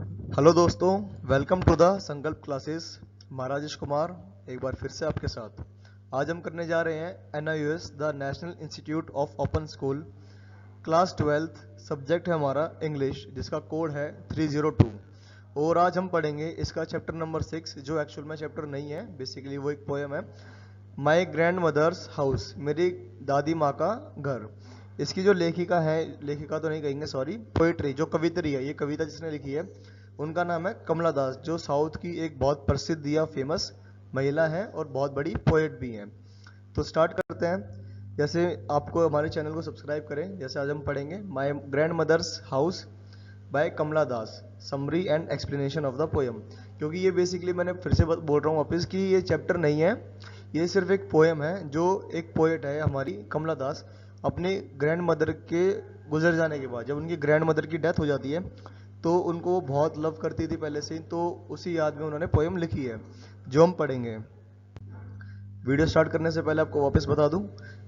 Hello दोस्तों, welcome to the संकल्प classes. मैं राजेश कुमार एक बार फिर से आपके साथ। आज हम करने जा रहे हैं NIOS the national institute of open school class 12th। Subject है हमारा इंग्लिश, जिसका कोड है 302। और आज हम पढ़ेंगे इसका चैप्टर नंबर 6, जो एक्चुअल में चैप्टर नहीं है, बेसिकली वो एक पोएम है। माई ग्रैंड मदर्स हाउस, मेरी दादी माँ का घर। इसकी जो लेखिका है, लेखिका तो नहीं कहेंगे, सॉरी, पोइट्री, जो कवित्री है, ये कविता जिसने लिखी है उनका नाम है कमला दास, जो साउथ की एक बहुत प्रसिद्ध या फेमस महिला है और बहुत बड़ी पोएट भी हैं। तो स्टार्ट करते हैं। जैसे आपको हमारे चैनल को सब्सक्राइब करें। जैसे आज हम पढ़ेंगे my grandmother's house by Kamala Das, summary and explanation of the poem. क्योंकि ये बेसिकली मैंने फिर से बोल रहा हूँ वापस कि ये चैप्टर नहीं है, ये सिर्फ एक पोएम है जो एक पोएट है हमारी कमला दास अपने ग्रैंड मदर के गुजर जाने के बाद, जब उनकी ग्रैंड मदर की डेथ हो जाती है तो उनको वो बहुत लव करती थी पहले से ही, तो उसी याद में उन्होंने पोएम लिखी है जो हम पढ़ेंगे। वीडियो स्टार्ट करने से पहले आपको वापस बता दूं,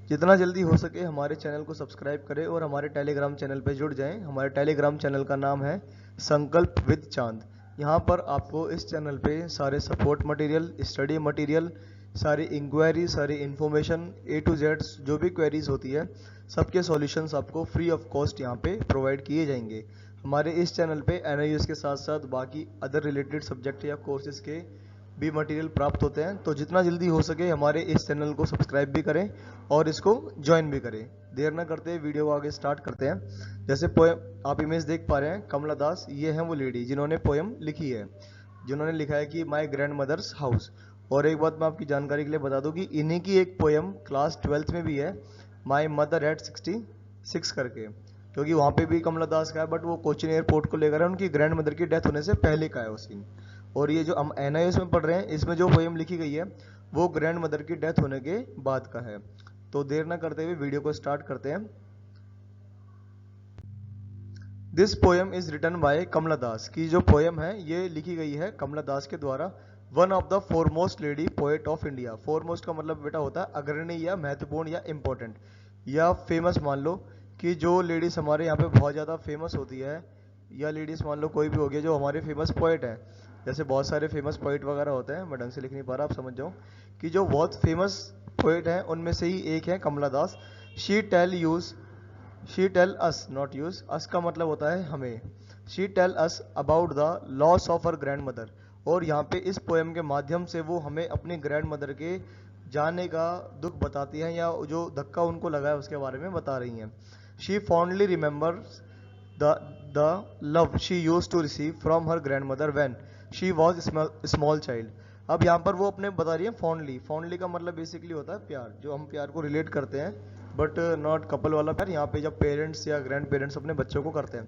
जितना जल्दी हो सके हमारे चैनल को सब्सक्राइब करें और हमारे टेलीग्राम चैनल पे जुड़ जाएं। हमारे टेलीग्राम चैनल का नाम है संकल्प विद चांद। यहाँ पर आपको इस चैनल पे सारे सपोर्ट मटेरियल, स्टडी मटेरियल, सारी इंक्वायरी, सारी इन्फॉर्मेशन A to Z जो भी क्वेरीज होती है सबके सॉल्यूशंस आपको फ्री ऑफ कॉस्ट यहाँ पे प्रोवाइड किए जाएंगे। हमारे इस चैनल पे NIOS के साथ साथ बाकी अदर रिलेटेड सब्जेक्ट या कोर्सेज के भी मटेरियल प्राप्त होते हैं। तो जितना जल्दी हो सके हमारे इस चैनल को सब्सक्राइब भी करें और इसको ज्वाइन भी करें। देर ना करते वीडियो को आगे स्टार्ट करते हैं। जैसे पोएम आप इमेज देख पा रहे हैं, कमला दास ये है वो लेडी जिन्होंने पोएम लिखी है, जिन्होंने लिखा है कि माई ग्रैंड मदर्स हाउस। और एक बात मैं आपकी जानकारी के लिए बता दूं कि इन्हीं की एक पोएम क्लास 12th में भी है, माई मदर एट 66 करके, क्योंकि वहाँ पे भी कमला दास का है, बट वो कोचीन एयरपोर्ट को लेकर है, उनकी ग्रैंड मदर की डेथ होने से पहले का है वो सीन। और ये जो हम NIOS में पढ़ रहे हैं, इसमें जो पोएम लिखी गई है वो ग्रैंड मदर की डेथ होने के बाद का है। तो देर ना करते हुए वीडियो को स्टार्ट करते हैं। This poem is written by Kamala Das, की जो पोएम है ये लिखी गई है कमला दास के द्वारा। One of the foremost lady poet of India. Foremost का मतलब बेटा होता है अग्रणी या महत्वपूर्ण या इंपॉर्टेंट या फेमस। मान लो कि जो लेडीज हमारे यहाँ पे बहुत ज़्यादा फेमस होती है, या लेडीज मान लो कोई भी हो गया जो हमारे फेमस पोएट है, जैसे बहुत सारे फेमस पोएट वगैरह होते हैं, मैं ढंग से लिख नहीं पा रहा, आप समझ जाओ कि जो बहुत फेमस पोएट हैं उनमें से ही एक है Kamala Das. She tell use she tell us, not use, us का मतलब होता है हमें। She tell us about the loss of her grandmother. और यहाँ पे इस पोएम के माध्यम से वो हमें अपनी ग्रैंड मदर के जाने का दुख बताती हैं, या जो धक्का उनको लगा है उसके बारे में बता रही हैं। She fondly remembers the the love she use to receive from her grandmother when she was small child. अब यहाँ पर वो अपने बता रही है फॉन्डली। फॉन्डली का मतलब बेसिकली होता है प्यार, जो हम प्यार को रिलेट करते हैं, बट नॉट कपल वाला प्यार। यहाँ पे जब पेरेंट्स या ग्रैंड पेरेंट्स अपने बच्चों को करते हैं,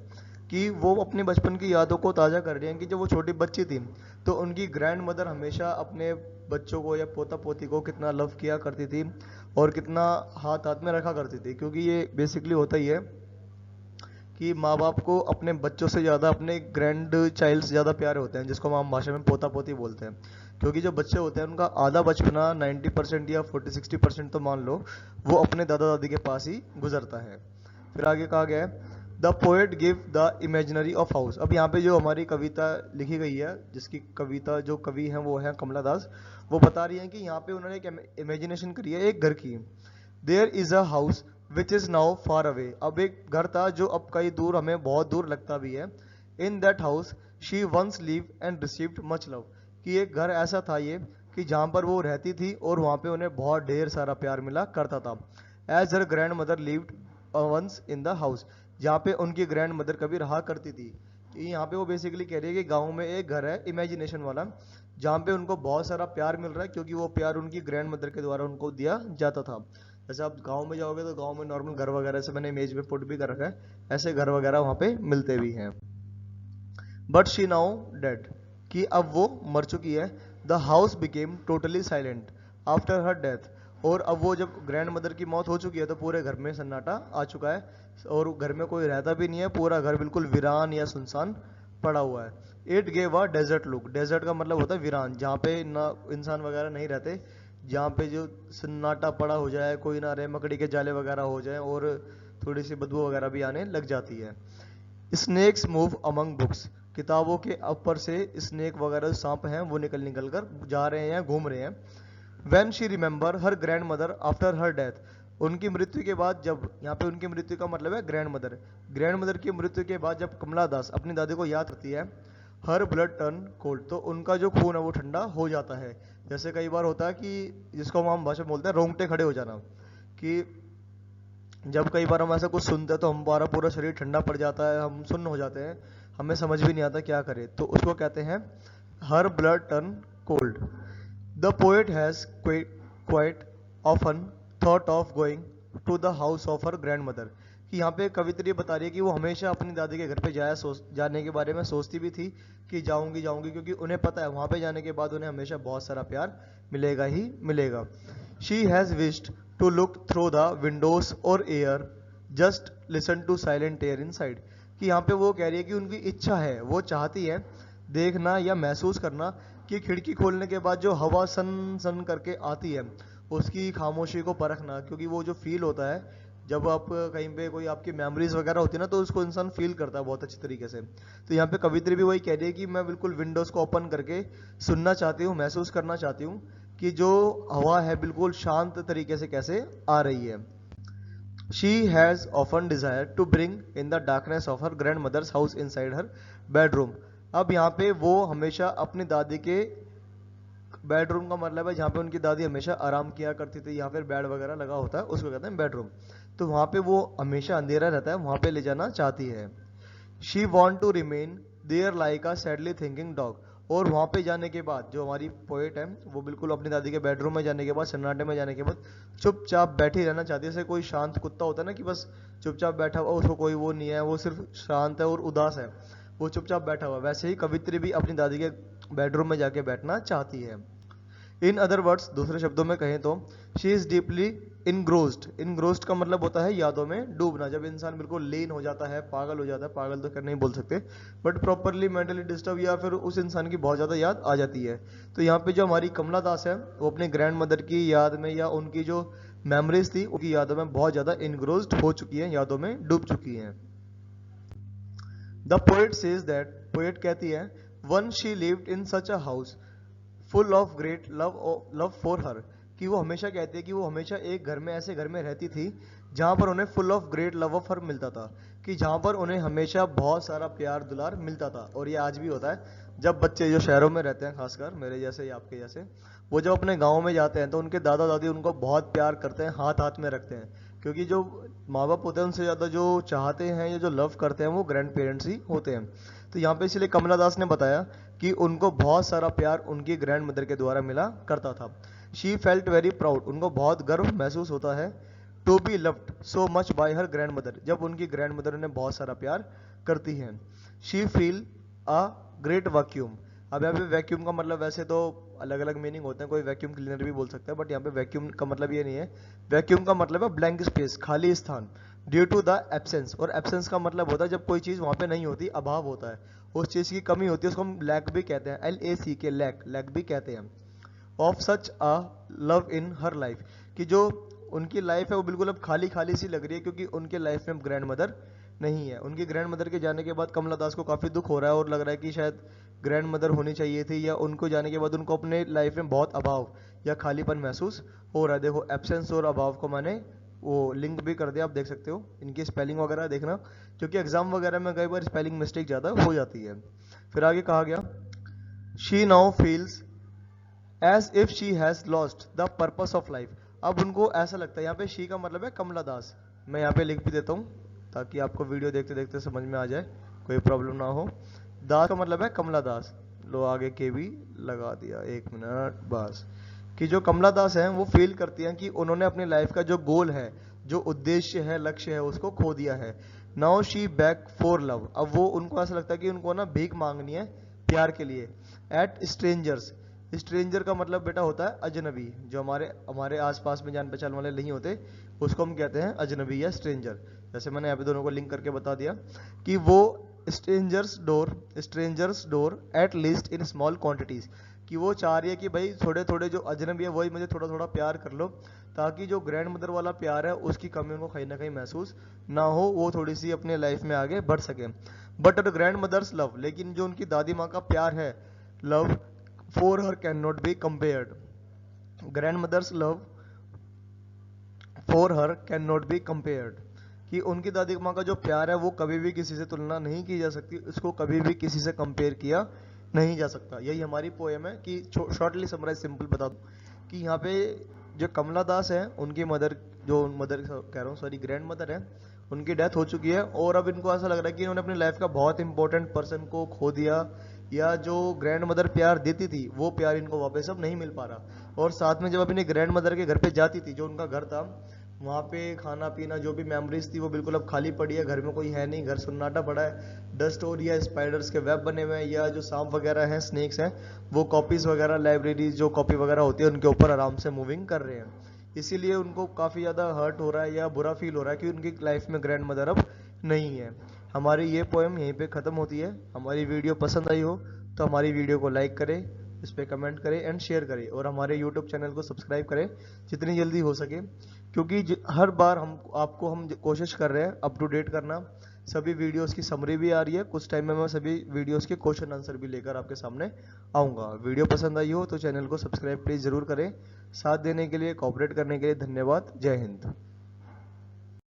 कि वो अपने बचपन की यादों को ताज़ा कर रही हैं कि जब वो छोटी बच्ची थी तो उनकी ग्रैंड मदर हमेशा अपने बच्चों को या पोता पोती को कितना लव किया करती थी और कितना हाथ हाथ में रखा करती थी। क्योंकि ये बेसिकली होता ही है कि माँ बाप को अपने बच्चों से ज़्यादा अपने ग्रैंड चाइल्ड से ज़्यादा प्यारे होते हैं, जिसको हम आम भाषा में पोता पोती बोलते हैं। क्योंकि जो बच्चे होते हैं उनका आधा बचपना 90% या 40-60% तो मान लो वो अपने दादा दादी के पास ही गुजरता है। फिर आगे कहा गया है the poet give the imaginary of house. अब यहाँ पे जो हमारी कविता लिखी गई है, जिसकी कविता जो कवि हैं वो है कमला दास, वो बता रही हैं कि यहाँ पे उन्होंने एक इमेजिनेशन करी है एक घर की। There is a house which is now far away. अब एक घर था जो अब कई दूर, हमें बहुत दूर लगता भी है। In that house she once live and received much love. कि एक घर ऐसा था ये कि जहाँ पर वो रहती थी और वहाँ पे उन्हें बहुत ढेर सारा प्यार मिला करता था। As her grandmother lived once in the house, जहाँ पे उनकी ग्रैंड मदर कभी रहा करती थी। यहाँ पे वो बेसिकली कह रही है कि गाँव में एक घर है इमेजिनेशन वाला, जहाँ पे उनको बहुत सारा प्यार मिल रहा है, क्योंकि वो प्यार उनकी ग्रैंड मदर के द्वारा उनको दिया जाता था। जैसे आप गांव में जाओगे तो गांव में नॉर्मल घर वगैरह, से मैंने इमेज में पुट भी कर रखा है, ऐसे घर वगैरह वहाँ पे मिलते भी हैं। बट शी नाउ डेड, कि अब वो मर चुकी है। The house became totally silent after her death. और अब वो जब ग्रैंड मदर की मौत हो चुकी है तो पूरे घर में सन्नाटा आ चुका है और घर में कोई रहता भी नहीं है, पूरा घर बिल्कुल वीरान या सुनसान पड़ा हुआ है। It gave a desert look. Desert का मतलब होता है वीरान, जहाँ पे ना इंसान वगैरह नहीं रहते, जहाँ पे जो सन्नाटा पड़ा हो जाए, कोई ना रहे, मकड़ी के जाले वगैरह हो जाए और थोड़ी सी बदबू वगैरह भी आने लग जाती है। स्नेक्स मूव अमंग बुक्स, किताबों के ऊपर से स्नेक वगैरह सांप हैं वो निकल कर जा रहे हैं, घूम रहे हैं। When she remember her grandmother after her death, उनकी मृत्यु के बाद, जब यहाँ पे उनकी मृत्यु का मतलब है ग्रैंड मदर की मृत्यु के बाद जब कमला दास अपनी दादी को याद करती है, हर ब्लड टर्न कोल्ड, तो उनका जो खून है वो ठंडा हो जाता है। जैसे कई बार होता है कि जिसको हम आम भाषा में बोलते हैं रोंगटे खड़े हो जाना, कि जब कई बार हम ऐसा कुछ सुनते हैं तो हमारा पूरा शरीर ठंडा पड़ जाता है, हम सुन्न हो जाते हैं, हमें समझ भी नहीं आता क्या करें, तो उसको कहते हैं her blood turn cold. The poet has quite often thought of going to the house of her grandmother, कि यहाँ पे कवित्री बता रही है कि वो हमेशा अपनी दादी के घर पे जाने के बारे में सोचती भी थी कि जाऊंगी, क्योंकि उन्हें पता है वहाँ पे जाने के बाद उन्हें हमेशा बहुत सारा प्यार मिलेगा ही मिलेगा। She has wished to look through the windows और air, just listen to silent air inside, कि यहाँ पे वो कह रही है कि उनकी इच्छा है, वो चाहती है देखना या महसूस करना कि खिड़की खोलने के बाद जो हवा सन सन करके आती है उसकी खामोशी को परखना, क्योंकि वो जो फील होता है जब आप कहीं पे कोई आपकी मेमोरीज वगैरह होती है ना, तो उसको इंसान फील करता है बहुत अच्छी तरीके से। तो यहाँ पे कवित्री भी वही कह रही है कि मैं बिल्कुल विंडोज को ओपन करके सुनना चाहती हूँ, महसूस करना चाहती हूँ कि जो हवा है बिल्कुल शांत तरीके से कैसे आ रही है। She has often desired to bring in the darkness of her grandmother's house inside her bedroom। अब यहाँ पे वो हमेशा अपनी दादी के बेडरूम का मतलब है जहाँ पे उनकी दादी हमेशा आराम किया करती थी, या फिर बेड वगैरह लगा होता है उसको कहते हैं बेडरूम, तो वहाँ पे वो हमेशा अंधेरा रहता है, वहाँ पे ले जाना चाहती है। She want to remain there like a sadly thinking dog, और वहाँ पे जाने के बाद जो हमारी पोएट है वो बिल्कुल अपनी दादी के बेडरूम में जाने के बाद, सन्नाटे में जाने के बाद चुपचाप बैठी रहना चाहती है। जैसे कोई शांत कुत्ता होता है ना कि बस चुपचाप बैठा हुआ, उसको कोई वो नहीं है, वो सिर्फ शांत है और उदास है, वो चुपचाप बैठा हुआ, वैसे ही कवित्री भी अपनी दादी के बेडरूम में जाके बैठना चाहती है। इन अदर वर्ड्स, दूसरे शब्दों में कहें तो शी इज डीपली इनग्रोस्ड का मतलब होता है यादों में डूबना, जब इंसान बिल्कुल लीन हो जाता है, पागल हो जाता है, पागल तो कर नहीं बोल सकते बट प्रॉपरली मेंटली डिस्टर्ब, या फिर उस इंसान की बहुत ज़्यादा याद आ जाती है। तो यहाँ पे जो हमारी कमला दास है वो अपनी ग्रैंड मदर की याद में या उनकी जो मेमोरीज थी उनकी यादों में बहुत ज़्यादा इनग्रोस्ड हो चुकी है, यादों में डूब चुकी हैं। The poet says that, poet कहती है, one she lived in such a house full of great love for हर, कि वो हमेशा कहती है कि वो हमेशा एक घर में, ऐसे घर में रहती थी जहाँ पर उन्हें full of great love of her मिलता था, कि जहाँ पर उन्हें हमेशा बहुत सारा प्यार दुलार मिलता था। और ये आज भी होता है जब बच्चे जो शहरों में रहते हैं, खासकर मेरे जैसे या आपके जैसे, वो जब अपने गाँव में जाते हैं तो उनके दादा दादी उनको बहुत प्यार करते हैं, हाथ हाथ में रखते हैं, क्योंकि जो माँ बाप होते हैं उनसे ज़्यादा जो चाहते हैं या जो लव करते हैं वो ग्रैंड पेरेंट्स ही होते हैं। तो यहाँ पे इसलिए कमला दास ने बताया कि उनको बहुत सारा प्यार उनकी ग्रैंड मदर के द्वारा मिला करता था। शी फेल्ट वेरी प्राउड, उनको बहुत गर्व महसूस होता है, to be loved so much by her grandmother, जब उनकी ग्रैंड मदर उन्हें बहुत सारा प्यार करती हैं। She feel a great vacuum, अब यहाँ पे वैक्यूम का मतलब वैसे तो अलग अलग मीनिंग होते हैं, कोई वैक्यूम क्लीनर भी बोल सकता है, बट यहाँ पे वैक्यूम का मतलब ये नहीं है। वैक्यूम का मतलब है ब्लैंक स्पेस, खाली स्थान, ड्यू टू द एब्सेंस, और एब्सेंस का मतलब होता है जब कोई चीज़ वहाँ पे नहीं होती, अभाव होता है, उस चीज़ की कमी होती है, उसको हम लैक भी कहते हैं, LACK, लैक भी कहते हैं। Of such a love in her life, कि जो उनकी लाइफ है वो बिल्कुल अब खाली खाली सी लग रही है, क्योंकि उनके लाइफ में ग्रैंड मदर नहीं है। उनकी ग्रैंड मदर के जाने के बाद कमला दास को काफ़ी दुख हो रहा है और लग रहा है कि शायद ग्रैंड मदर होनी चाहिए थी, या उनको जाने के बाद उनको अपने लाइफ में बहुत अभाव या खालीपन महसूस हो रहा है। देखो एब्सेंस और अभाव को मैंने वो लिंक भी कर दिया, आप देख सकते हो, इनकी स्पेलिंग वगैरह देखना, क्योंकि एग्जाम वगैरह में कई बार स्पेलिंग मिस्टेक ज़्यादा हो जाती है। फिर आगे कहा गया, she now feels as if she has lost the purpose of life, अब उनको ऐसा लगता है, यहाँ पे शी का मतलब है कमला दास, मैं यहाँ पे लिख भी देता हूँ ताकि आपको वीडियो देखते देखते समझ में आ जाए, कोई प्रॉब्लम ना हो। दास का मतलब है कमला दास, लो आगे के भी लगा दिया, 1 मिनट बस, कि जो कमला दास हैं वो फील करती हैं कि उन्होंने अपनी लाइफ का जो गोल है, जो उद्देश्य है, लक्ष्य है, उसको खो दिया है। Now she back for love, अब वो उनको ऐसा लगता है कि उनको ना भीख मांगनी है प्यार के लिए। एट स्ट्रेंजर्स, स्ट्रेंजर का मतलब बेटा होता है अजनबी, जो हमारे आसपास में जान पहचान वाले नहीं होते, उसको हम कहते हैं अजनबी या स्ट्रेंजर। जैसे मैंने यहाँ पे दोनों को लिंक करके बता दिया कि वो strangers door at least in small quantities, कि वो चाह रही है कि भाई थोड़े थोड़े जो अजनबी है वही मुझे थोड़ा थोड़ा प्यार कर लो, ताकि जो ग्रैंड मदर वाला प्यार है उसकी कमी उनको कहीं ना कहीं महसूस ना हो, वो थोड़ी सी अपने लाइफ में आगे बढ़ सके। But her grandmother's love, लेकिन जो उनकी दादी माँ का प्यार है, love for her can not be compared. Grandmother's love for her can not be compared, कि उनकी दादी माँ का जो प्यार है वो कभी भी किसी से तुलना नहीं की जा सकती, उसको कभी भी किसी से कंपेयर किया नहीं जा सकता। यही हमारी पोएम है। कि शॉर्टली समराइज सिंपल बता दूं कि यहाँ पे जो कमला दास है, उनकी मदर, जो मदर कह रहा हूँ सॉरी, ग्रैंड मदर है, उनकी डेथ हो चुकी है और अब इनको ऐसा लग रहा है कि इन्होंने अपनी लाइफ का बहुत इंपॉर्टेंट पर्सन को खो दिया, या जो ग्रैंड मदर प्यार देती थी वो प्यार इनको वापस अब नहीं मिल पा रहा। और साथ में जब अपनी ग्रैंड मदर के घर पे जाती थी, जो उनका घर था, वहाँ पे खाना पीना जो भी मेमोरीज थी वो बिल्कुल अब खाली पड़ी है, घर में कोई है नहीं, घर सन्नाटा पड़ा है, डस्ट हो रही है, स्पाइडर्स के वेब बने हुए हैं, या जो सांप वगैरह हैं, स्नेक्स हैं, वो कॉपीज वगैरह, लाइब्रेरी जो कॉपी वगैरह होती है उनके ऊपर आराम से मूविंग कर रहे हैं। इसीलिए उनको काफ़ी ज़्यादा हर्ट हो रहा है या बुरा फील हो रहा है कि उनकी लाइफ में ग्रैंड मदर अब नहीं है। हमारी ये पोएम यहीं पे ख़त्म होती है। हमारी वीडियो पसंद आई हो तो हमारी वीडियो को लाइक करें, इस पर कमेंट करें एंड शेयर करें, और हमारे यूट्यूब चैनल को सब्सक्राइब करें जितनी जल्दी हो सके, क्योंकि हर बार हम कोशिश कर रहे हैं अप टू डेट करना। सभी वीडियोस की समरी भी आ रही है, कुछ टाइम में मैं सभी वीडियोस के क्वेश्चन आंसर भी लेकर आपके सामने आऊँगा। वीडियो पसंद आई हो तो चैनल को सब्सक्राइब प्लीज़ ज़रूर करें। साथ देने के लिए, कोऑपरेट करने के लिए धन्यवाद। जय हिंद।